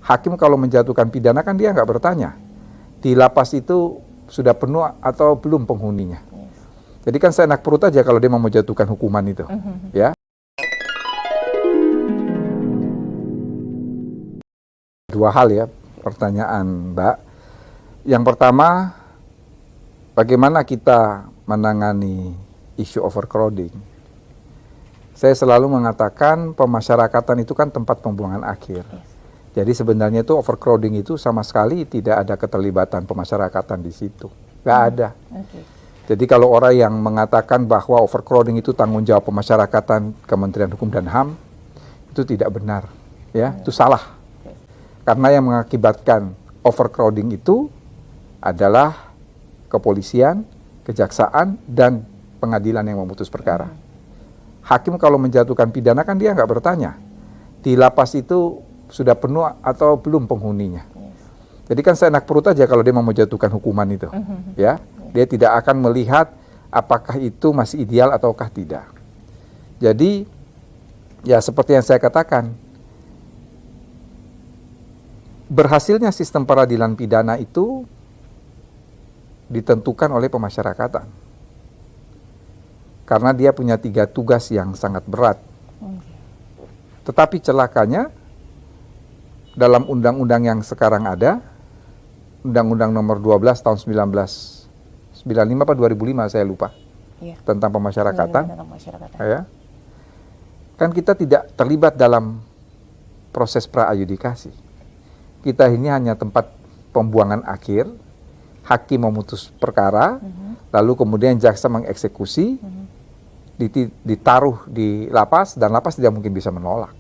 Hakim kalau menjatuhkan pidana kan dia nggak bertanya di lapas itu sudah penuh atau belum penghuninya. Jadi kan seenak perut aja kalau dia mau menjatuhkan hukuman itu, ya. Dua hal ya pertanyaan Mbak. Yang pertama, bagaimana kita menangani isu overcrowding? Saya selalu mengatakan pemasyarakatan itu kan tempat pembuangan akhir. Jadi sebenarnya itu overcrowding itu sama sekali tidak ada keterlibatan pemasyarakatan di situ. Nggak ada. Jadi kalau orang yang mengatakan bahwa overcrowding itu tanggung jawab pemasyarakatan Kementerian Hukum dan HAM, itu tidak benar. Ya, itu salah. Karena yang mengakibatkan overcrowding itu adalah kepolisian, kejaksaan, dan pengadilan yang memutus perkara. Hakim kalau menjatuhkan pidana kan dia nggak bertanya di lapas itu sudah penuh atau belum penghuninya. Jadi kan seenak perut aja kalau dia mau menjatuhkan hukuman itu, ya. Dia tidak akan melihat apakah itu masih ideal ataukah tidak. Jadi ya seperti yang saya katakan, berhasilnya sistem peradilan pidana itu ditentukan oleh pemasyarakatan. Karena dia punya 3 tugas yang sangat berat. Tetapi celakanya, dalam undang-undang yang sekarang ada, Undang-Undang nomor 12 tahun 1995 atau 2005 saya lupa, tentang pemasyarakatan, ya, kan kita tidak terlibat dalam proses pra-adjudikasi. Kita ini hanya tempat pembuangan akhir, hakim memutus perkara, lalu kemudian jaksa mengeksekusi, ditaruh di lapas, dan lapas tidak mungkin bisa menolak.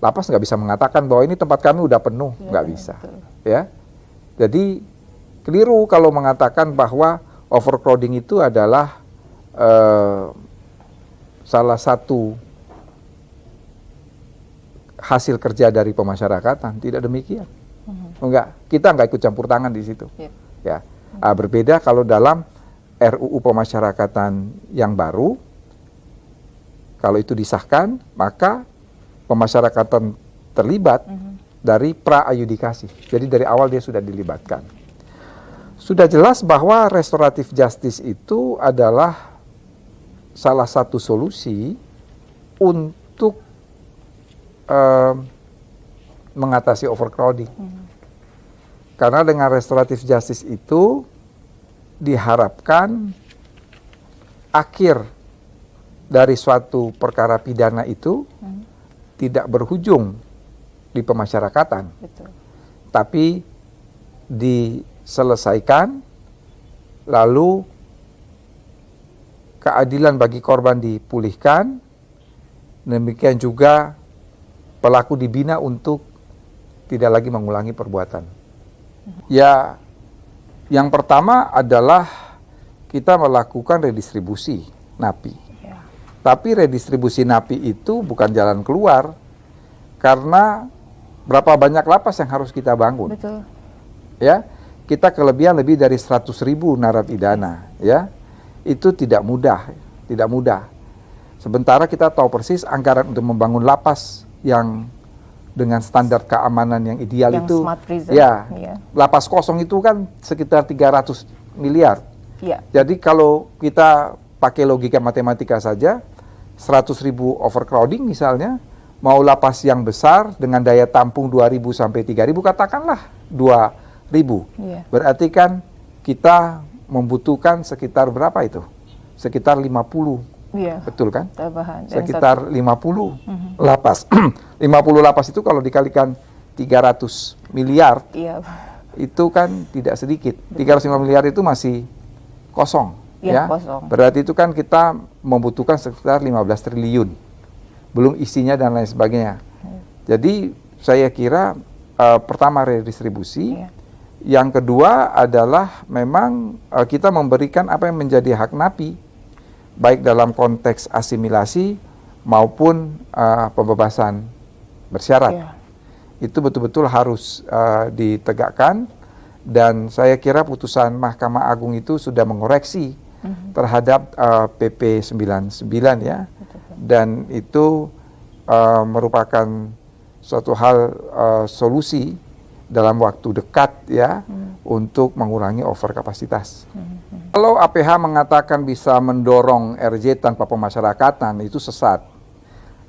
Lapas nggak bisa mengatakan bahwa ini tempat kami udah penuh, nggak bisa. Ya, jadi keliru kalau mengatakan bahwa overcrowding itu adalah salah satu hasil kerja dari pemasyarakatan. Tidak demikian. Enggak, kita nggak ikut campur tangan di situ. Ya, berbeda kalau dalam RUU Pemasyarakatan yang baru, kalau itu disahkan, maka pemasyarakatan terlibat dari pra-adjudikasi. Jadi dari awal dia sudah dilibatkan. Sudah jelas bahwa restoratif justice itu adalah salah satu solusi untuk mengatasi overcrowding. Karena dengan restoratif justice itu diharapkan akhir dari suatu perkara pidana itu tidak berujung di pemasyarakatan, tapi diselesaikan, lalu keadilan bagi korban dipulihkan, demikian juga pelaku dibina untuk tidak lagi mengulangi perbuatan. Ya, yang pertama adalah kita melakukan redistribusi napi. Tapi redistribusi napi itu bukan jalan keluar, karena berapa banyak lapas yang harus kita bangun. Betul. Ya, kita kelebihan lebih dari 100.000 narapidana, ya. Itu tidak mudah, tidak mudah. Sementara kita tahu persis anggaran untuk membangun lapas yang dengan standar keamanan yang ideal yang itu, ya, lapas kosong itu kan sekitar 300 miliar. Jadi kalau kita pakai logika matematika saja, 100.000 overcrowding misalnya, mau lapas yang besar dengan daya tampung 2.000 sampai 3.000, katakanlah 2.000. Berarti kan kita membutuhkan sekitar berapa itu? Sekitar 50. Betul kan? Sekitar 50 lapas. 50 lapas itu kalau dikalikan 300 miliar, itu kan tidak sedikit. 305 miliar itu masih kosong. Ya, kosong. Berarti itu kan kita membutuhkan sekitar 15 triliun. Belum isinya dan lain sebagainya. Jadi saya kira pertama redistribusi, yang kedua adalah memang kita memberikan apa yang menjadi hak napi, baik dalam konteks asimilasi maupun pembebasan bersyarat. Itu betul-betul harus ditegakkan, dan saya kira putusan Mahkamah Agung itu sudah mengoreksi terhadap PP 99 ya, dan itu merupakan suatu hal solusi dalam waktu dekat ya untuk mengurangi overkapasitas. Kalau APH mengatakan bisa mendorong RJ tanpa pemasyarakatan, itu sesat.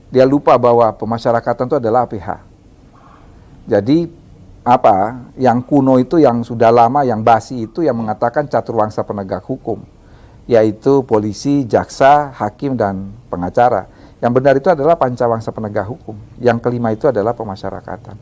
Dia lupa bahwa pemasyarakatan itu adalah APH. Jadi yang kuno itu, yang sudah lama, yang basi itu yang mengatakan caturwangsa penegak hukum, yaitu polisi, jaksa, hakim, dan pengacara. Yang benar itu adalah pancawangsa penegak hukum. Yang kelima itu adalah pemasyarakatan.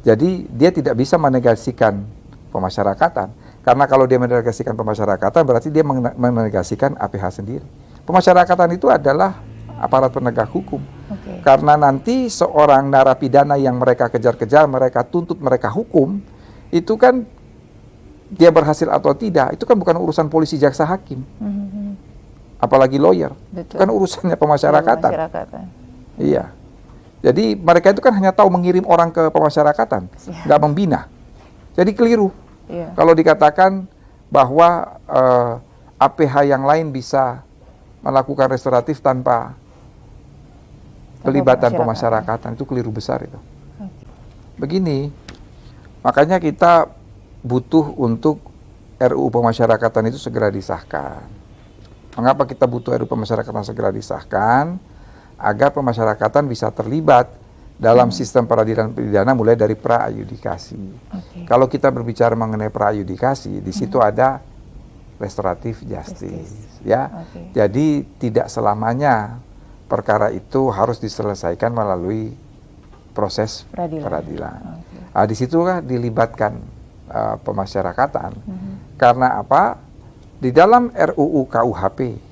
Jadi dia tidak bisa menegasikan pemasyarakatan. Karena kalau dia menegasikan pemasyarakatan, berarti dia menegasikan APH sendiri. Pemasyarakatan itu adalah aparat penegak hukum. Karena nanti seorang narapidana yang mereka kejar-kejar, mereka tuntut, mereka hukum, itu kan dia berhasil atau tidak, itu kan bukan urusan polisi, jaksa, hakim. Apalagi lawyer. Betul. Kan urusannya pemasyarakatan. Iya. Jadi mereka itu kan hanya tahu mengirim orang ke pemasyarakatan, nggak membina. Jadi keliru. Kalau dikatakan bahwa APH yang lain bisa melakukan restoratif tanpa pelibatan pemasyarakatan, itu keliru besar itu. Begini, makanya kita butuh untuk RUU pemasyarakatan itu segera disahkan. Mengapa kita butuh RUU pemasyarakatan segera disahkan? Agar pemasyarakatan bisa terlibat dalam sistem peradilan pidana mulai dari pra-adjudikasi. Kalau kita berbicara mengenai pra-adjudikasi, di situ ada restoratif justice, ya. Jadi tidak selamanya perkara itu harus diselesaikan melalui proses peradilan. Di situlah dilibatkan pemasyarakatan. Karena apa? Di dalam RUU KUHP,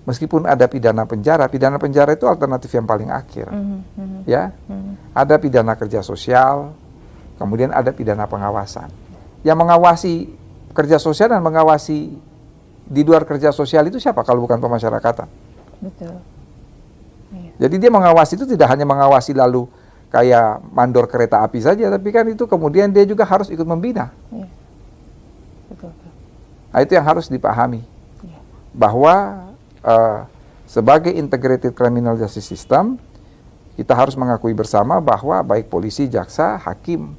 meskipun ada pidana penjara itu alternatif yang paling akhir. Ya, ada pidana kerja sosial, kemudian ada pidana pengawasan. Yang mengawasi kerja sosial dan mengawasi di luar kerja sosial itu siapa kalau bukan pemasyarakatan? Betul. Jadi dia mengawasi itu tidak hanya mengawasi lalu kayak mandor kereta api saja, tapi kan itu kemudian dia juga harus ikut membina. Betul. Nah, itu yang harus dipahami. Bahwa sebagai integrated criminal justice system, kita harus mengakui bersama bahwa baik polisi, jaksa, hakim,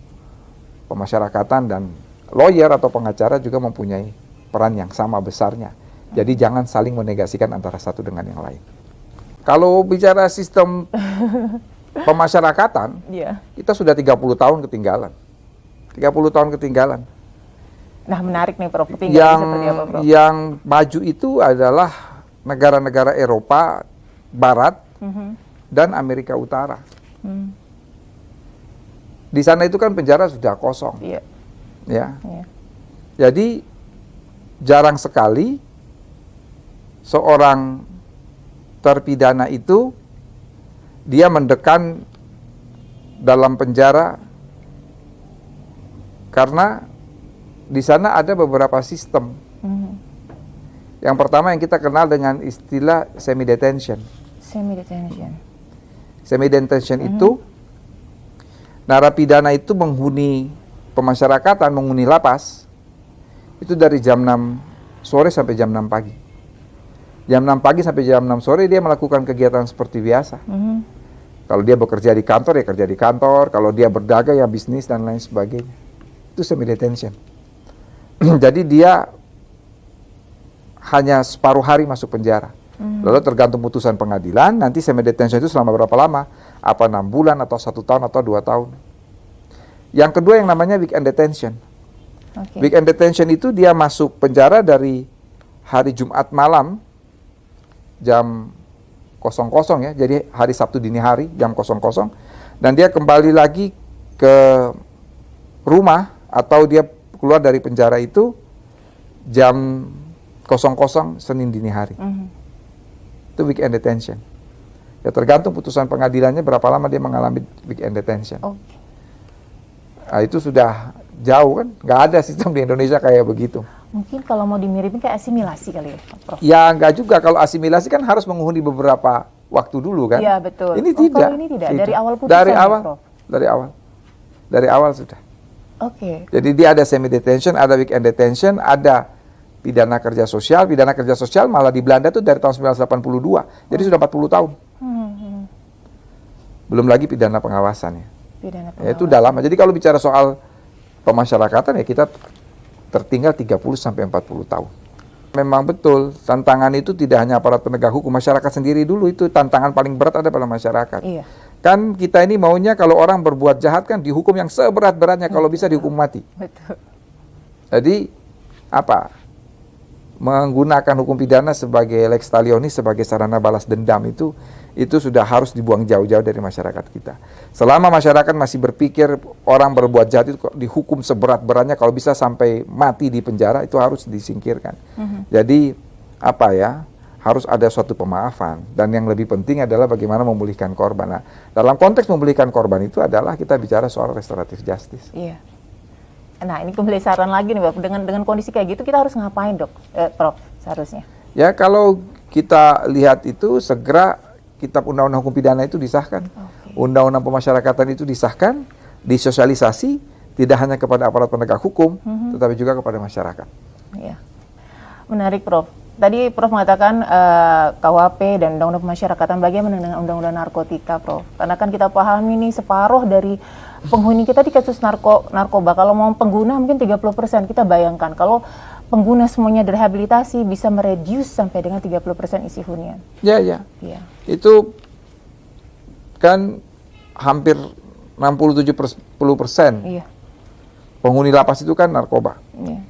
pemasyarakatan, dan lawyer atau pengacara juga mempunyai peran yang sama besarnya. Jadi jangan saling menegasikan antara satu dengan yang lain. Kalau bicara sistem pemasyarakatan, kita sudah 30 tahun ketinggalan. 30 tahun ketinggalan. Nah, menarik nih Prof. Ketinggalan seperti apa, Prof? Yang maju itu adalah negara-negara Eropa Barat dan Amerika Utara. Di sana itu kan penjara sudah kosong. Ya. Jadi jarang sekali seorang terpidana itu dia mendekam dalam penjara karena di sana ada beberapa sistem. Yang pertama yang kita kenal dengan istilah semi-detention. Semi-detention itu narapidana itu menghuni pemasyarakatan, menghuni lapas itu dari jam 6 sore sampai jam 6 pagi. Jam 6 pagi sampai jam 6 sore dia melakukan kegiatan seperti biasa. Kalau dia bekerja di kantor, ya kerja di kantor. Kalau dia berdagang, ya bisnis dan lain sebagainya. Itu semi-detention. Jadi dia hanya separuh hari masuk penjara. Lalu tergantung putusan pengadilan, nanti semi-detention itu selama berapa lama? Apa 6 bulan, atau 1 tahun, atau 2 tahun. Yang kedua yang namanya weekend detention. Weekend detention itu dia masuk penjara dari hari Jumat malam, jam 00 ya, jadi hari Sabtu dini hari, jam 00, dan dia kembali lagi ke rumah, atau dia keluar dari penjara itu jam 00 Senin dini hari. Itu weekend detention. Ya tergantung putusan pengadilannya berapa lama dia mengalami weekend detention. Nah, itu sudah jauh kan, nggak ada sistem di Indonesia kayak begitu. Mungkin kalau mau dimiripin kayak asimilasi kali ya, Prof? Ya nggak juga, kalau asimilasi kan harus menghuni beberapa waktu dulu kan. Iya betul. Ini tidak. Kalau ini tidak, dari awal putusan dari awal, ya, Prof? Dari awal sudah. Jadi dia ada semi detention, ada weekend detention, ada pidana kerja sosial. Pidana kerja sosial malah di Belanda tuh dari tahun 1982, jadi sudah 40 tahun. Belum lagi pidana pengawasan ya. Ya, itu udah lama. Jadi kalau bicara soal pemasyarakatan ya kita tertinggal 30 sampai 40 tahun. Memang betul, tantangan itu tidak hanya aparat penegak hukum, masyarakat sendiri dulu itu tantangan paling berat ada pada masyarakat. Iya. Kan kita ini maunya kalau orang berbuat jahat kan dihukum yang seberat-beratnya, kalau bisa dihukum mati. Betul. Jadi apa? Menggunakan hukum pidana sebagai lex talionis, sebagai sarana balas dendam itu sudah harus dibuang jauh-jauh dari masyarakat kita. Selama masyarakat masih berpikir orang berbuat jahat itu dihukum seberat-beratnya, kalau bisa sampai mati di penjara, itu harus disingkirkan. Jadi apa ya, harus ada suatu pemaafan, dan yang lebih penting adalah bagaimana memulihkan korban. Nah, dalam konteks memulihkan korban itu adalah kita bicara soal restoratif justice. Iya. Nah, ini kembali saran lagi nih, Prof. Dengan kondisi kayak gitu kita harus ngapain, Dok? Prof, seharusnya. Ya, kalau kita lihat itu segera kitab undang-undang hukum pidana itu disahkan. Undang-undang pemasyarakatan itu disahkan, disosialisasi tidak hanya kepada aparat penegak hukum, tetapi juga kepada masyarakat. Iya. Menarik, Prof. Tadi Prof mengatakan KUHP dan undang-undang pemasyarakatan, bagaimana dengan undang-undang narkotika, Prof? Karena kan kita pahami nih separuh dari penghuni kita di kasus narkoba. Kalau mau pengguna mungkin 30%. Kita bayangkan kalau pengguna semuanya direhabilitasi bisa mereduce sampai dengan 30% isi hunian. Ya. Itu kan hampir 67-10%. Iya. Penghuni lapas itu kan narkoba. Iya.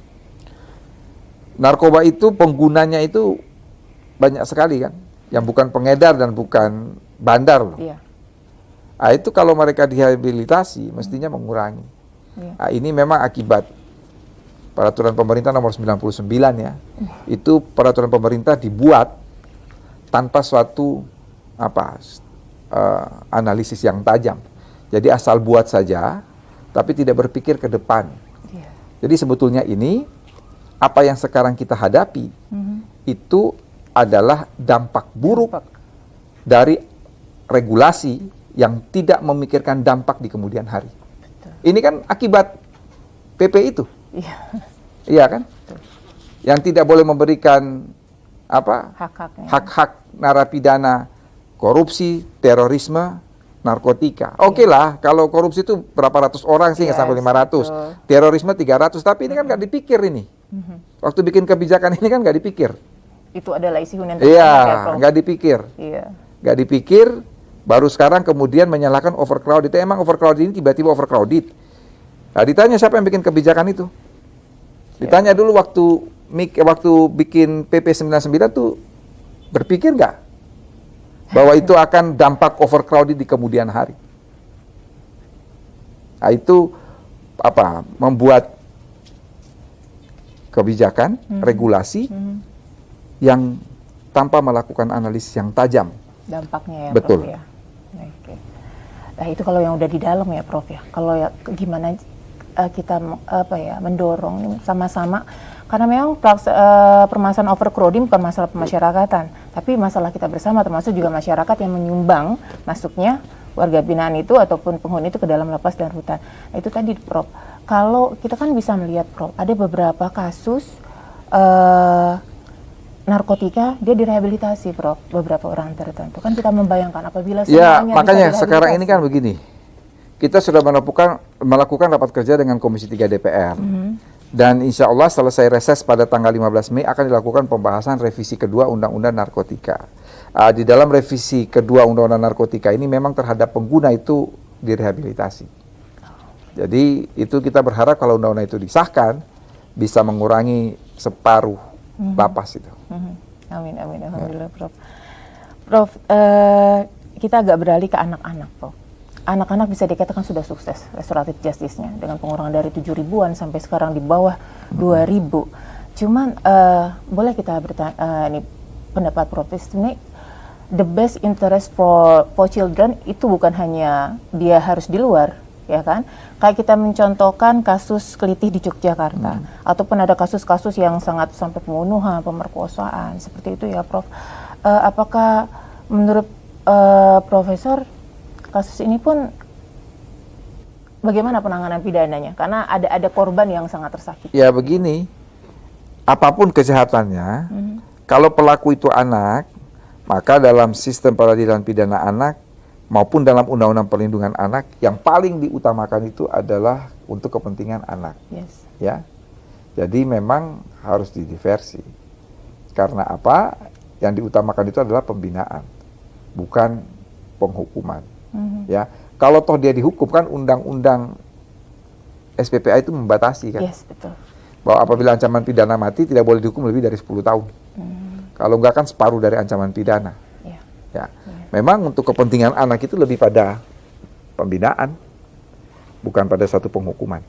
Narkoba itu penggunanya itu banyak sekali kan, yang bukan pengedar dan bukan bandar loh. Iya. Nah, itu kalau mereka direhabilitasi mestinya mengurangi. Iya. Nah, ini memang akibat peraturan pemerintah nomor 99 ya. Itu peraturan pemerintah dibuat tanpa suatu analisis yang tajam. Jadi asal buat saja, tapi tidak berpikir ke depan. Iya. Jadi sebetulnya ini apa yang sekarang kita hadapi itu adalah dampak buruk dari regulasi yang tidak memikirkan dampak di kemudian hari. Betul. Ini kan akibat PP itu. Iya. Iya kan? Betul. Yang tidak boleh memberikan hak-hak narapidana korupsi, terorisme, narkotika. Oke lah, kalau korupsi itu berapa ratus orang sih, nggak sampai 500. Betul. Terorisme 300, tapi ini kan nggak dipikir ini. Waktu bikin kebijakan ini kan nggak dipikir. Itu adalah isi hunian. Iya, nggak dipikir. Iya. Nggak dipikir, baru sekarang kemudian menyalahkan overcrowded. Emang overcrowded ini tiba-tiba overcrowded. Nah, ditanya siapa yang bikin kebijakan itu? Ditanya dulu waktu bikin PP 99 tuh berpikir nggak bahwa itu akan dampak overcrowded di kemudian hari. Nah, itu membuat kebijakan, regulasi yang tanpa melakukan analisis yang tajam. Dampaknya ya, Betul. Prof ya. Oke. Nah, itu kalau yang udah di dalam ya, Prof ya. Kalau ya gimana kita mendorong ini sama-sama, karena memang permasalahan overcrowding bukan masalah pemasyarakatan, tapi masalah kita bersama, termasuk juga masyarakat yang menyumbang masuknya warga binaan itu ataupun penghuni itu ke dalam lapas dan rutan. Nah, itu tadi, Prof. Kalau kita kan bisa melihat, Prof, ada beberapa kasus narkotika dia direhabilitasi, Prof, beberapa orang tertentu. Kan kita membayangkan apabila ya, semuanya makanya bisa sekarang ini kan begini. Kita sudah melakukan rapat kerja dengan Komisi 3 DPR. Dan insya Allah selesai reses pada tanggal 15 Mei akan dilakukan pembahasan revisi kedua Undang-Undang Narkotika. Di dalam revisi kedua Undang-Undang Narkotika ini memang terhadap pengguna itu direhabilitasi. Jadi itu kita berharap kalau undang-undang itu disahkan bisa mengurangi separuh lapas itu. Amin, alhamdulillah, Prof. Prof, kita agak beralih ke anak-anak, Prof. Anak-anak bisa dikatakan sudah sukses restoratif justice-nya dengan pengurangan dari 7.000-an sampai sekarang di bawah 2.000. Cuman boleh kita bertanya, ini pendapat Prof, ini the best interest for children itu bukan hanya dia harus di luar, ya kan? Kayak kita mencontohkan kasus Kelitih di Yogyakarta, ataupun ada kasus-kasus yang sangat sampai pembunuhan, pemerkosaan, seperti itu ya, Prof. Apakah menurut Profesor kasus ini pun bagaimana penanganan pidananya? Karena ada korban yang sangat tersakiti. Ya begini, apapun kejahatannya, kalau pelaku itu anak, maka dalam sistem peradilan pidana anak maupun dalam Undang-Undang Perlindungan Anak, yang paling diutamakan itu adalah untuk kepentingan anak. Yes. Ya, jadi memang harus didiversi. Karena apa? Yang diutamakan itu adalah pembinaan, bukan penghukuman. Ya, kalau toh dia dihukum, kan Undang-Undang SPPA itu membatasi kan, Yes, betul. bahwa apabila ancaman pidana mati tidak boleh dihukum lebih dari 10 tahun. Kalau enggak kan separuh dari ancaman pidana. Ya. Ya, memang untuk kepentingan anak itu lebih pada pembinaan, bukan pada satu penghukuman.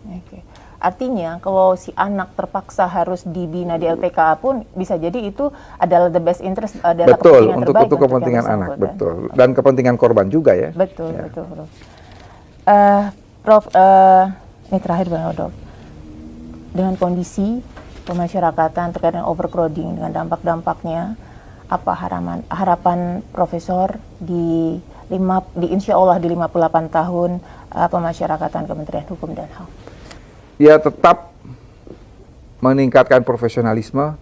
Oke. Artinya kalau si anak terpaksa harus dibina di LPKA pun bisa jadi itu adalah the best interest, adalah Betul, kepentingan untuk terbaik yang kepentingan anak, bersangkutan. betul. Dan kepentingan korban juga ya. Betul, Ya. betul, Prof. Prof, ini terakhir Bang Dok. Dengan kondisi pemasyarakatan terkait dengan overcrowding, dengan dampak-dampaknya, apa harapan Profesor di insya Allah di 58 tahun pemasyarakatan Kementerian Hukum dan HAM? Ya, tetap meningkatkan profesionalisme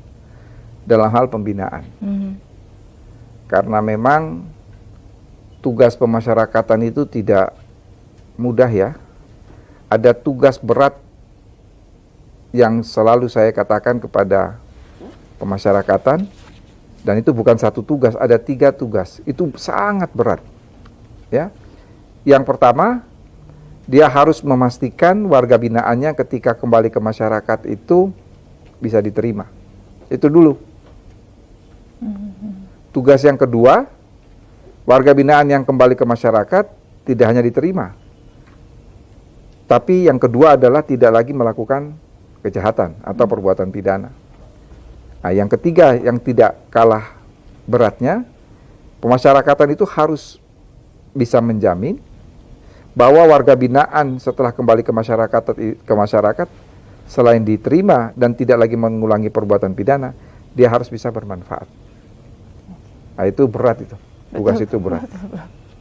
dalam hal pembinaan. Karena memang tugas pemasyarakatan itu tidak mudah ya. Ada tugas berat yang selalu saya katakan kepada pemasyarakatan, dan itu bukan satu tugas, ada 3 tugas. Itu sangat berat. Ya. Yang pertama, dia harus memastikan warga binaannya ketika kembali ke masyarakat itu bisa diterima. Itu dulu. Tugas yang kedua, warga binaan yang kembali ke masyarakat tidak hanya diterima, tapi yang kedua adalah tidak lagi melakukan kejahatan atau perbuatan pidana. Nah, yang ketiga yang tidak kalah beratnya, pemasyarakatan itu harus bisa menjamin bahwa warga binaan setelah kembali ke masyarakat selain diterima dan tidak lagi mengulangi perbuatan pidana, dia harus bisa bermanfaat. Nah, itu berat itu. Tugas itu berat.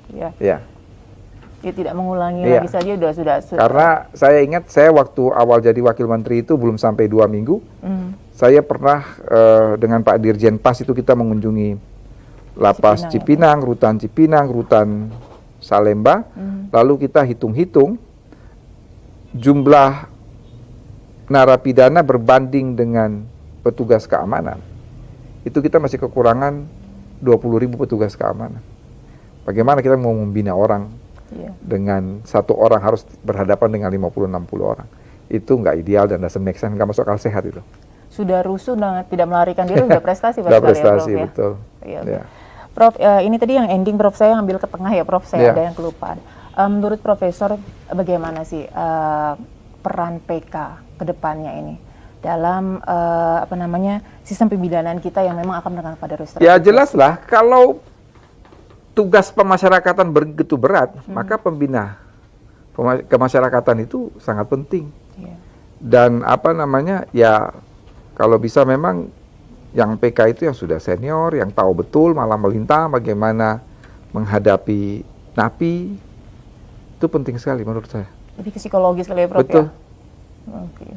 Ya. Ya. Dia tidak mengulangi Iya. lagi saja sudah. Karena saya ingat saya waktu awal jadi wakil menteri itu belum sampai 2 minggu, saya pernah dengan Pak Dirjen Pas itu kita mengunjungi Lapas Cipinang, Rutan Cipinang, Rutan Salemba, lalu kita hitung-hitung jumlah narapidana berbanding dengan petugas keamanan. Itu kita masih kekurangan 20.000 petugas keamanan. Bagaimana kita mau membina orang dengan satu orang harus berhadapan dengan 50-60 orang? Itu nggak ideal dan doesn't make sense, nggak masuk akal sehat itu. Sudah rusuh dan tidak melarikan diri, sudah prestasi. Sudah prestasi, ya, Prof, betul. Ya. Ya. Prof, ini tadi yang ending Prof, saya ambil ke tengah ya Prof, saya Ya. ada yang kelupaan. Menurut Profesor, bagaimana sih peran PK ke depannya ini dalam sistem pembidanaan kita yang memang akan menekan pada restoratif? Ya jelas lah, kalau tugas pemasyarakatan begitu berat, maka kemasyarakatan itu sangat penting. Ya. Dan ya kalau bisa memang yang PK itu yang sudah senior, yang tahu betul malam melintang bagaimana menghadapi napi, itu penting sekali menurut saya. Lebih ke psikologis kali ya Prof. Betul. Ya? Oke.